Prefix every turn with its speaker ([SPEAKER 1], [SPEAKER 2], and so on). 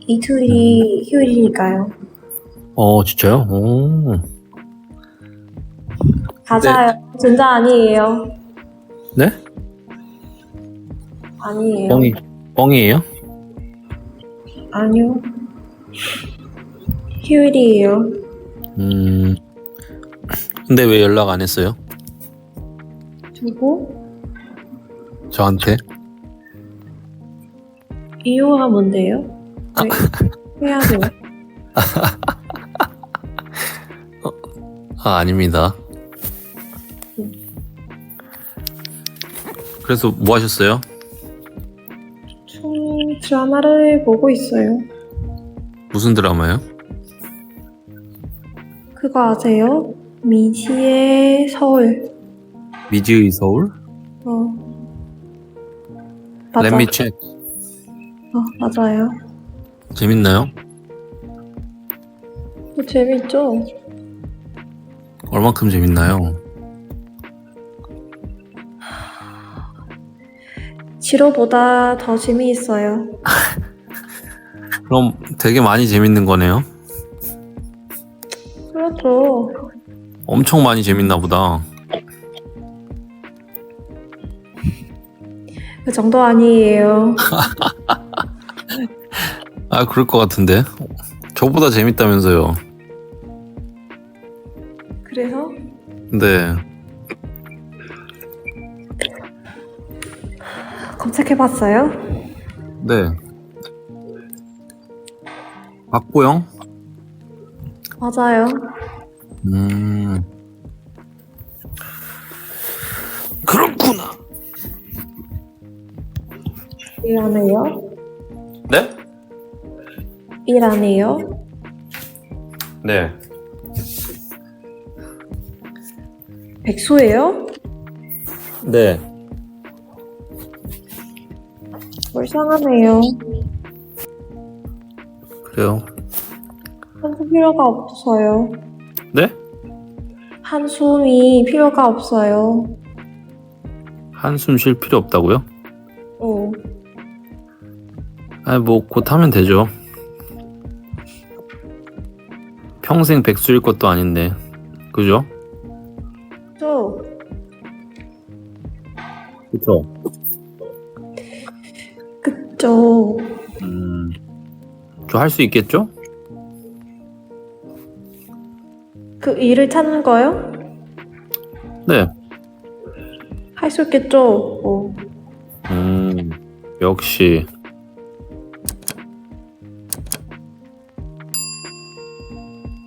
[SPEAKER 1] 이틀이 휴일이니까요.
[SPEAKER 2] 진짜요? 오.
[SPEAKER 1] 맞아요. 진짜 아니에요.
[SPEAKER 2] 네?
[SPEAKER 1] 아니에요.
[SPEAKER 2] 뻥이에요?
[SPEAKER 1] 아니요. 휴일이에요.
[SPEAKER 2] 근데 왜 연락 안 했어요?
[SPEAKER 1] 누구?
[SPEAKER 2] 저한테?
[SPEAKER 1] 이유가 뭔데요? 왜 해야 돼요?
[SPEAKER 2] 아닙니다. 그래서 뭐 하셨어요?
[SPEAKER 1] 저 드라마를 보고 있어요.
[SPEAKER 2] 무슨 드라마요?
[SPEAKER 1] 그거 아세요? 미지의 서울.
[SPEAKER 2] 미지의 서울?
[SPEAKER 1] 맞아.
[SPEAKER 2] Let me check.
[SPEAKER 1] 맞아요.
[SPEAKER 2] 재밌나요?
[SPEAKER 1] 재밌죠?
[SPEAKER 2] 얼만큼 재밌나요?
[SPEAKER 1] 지로보다 더 재미있어요.
[SPEAKER 2] 그럼 되게 많이 재밌는 거네요?
[SPEAKER 1] 그렇죠.
[SPEAKER 2] 엄청 많이 재밌나 보다.
[SPEAKER 1] 그 정도 아니에요.
[SPEAKER 2] 그럴 것 같은데. 저보다 재밌다면서요.
[SPEAKER 1] 그래서
[SPEAKER 2] 네.
[SPEAKER 1] 검색해봤어요?
[SPEAKER 2] 네. 박보영?
[SPEAKER 1] 맞아요.
[SPEAKER 2] 그렇구나.
[SPEAKER 1] 일 안 해요?
[SPEAKER 2] 네?
[SPEAKER 1] 일 안 해요?
[SPEAKER 2] 네.
[SPEAKER 1] 백수예요?
[SPEAKER 2] 네.
[SPEAKER 1] 불쌍하네요.
[SPEAKER 2] 그래요.
[SPEAKER 1] 한숨 필요가 없어요.
[SPEAKER 2] 네?
[SPEAKER 1] 한숨이 필요가 없어요.
[SPEAKER 2] 한숨 쉴 필요 없다고요?
[SPEAKER 1] 어.
[SPEAKER 2] 뭐 곧 하면 되죠. 평생 백수일 것도 아닌데. 그죠?
[SPEAKER 1] 저
[SPEAKER 2] 그쵸.
[SPEAKER 1] 그죠.
[SPEAKER 2] 저 할 수 있겠죠?
[SPEAKER 1] 그 일을 찾는 거요?
[SPEAKER 2] 네.
[SPEAKER 1] 할 수 있겠죠.
[SPEAKER 2] 역시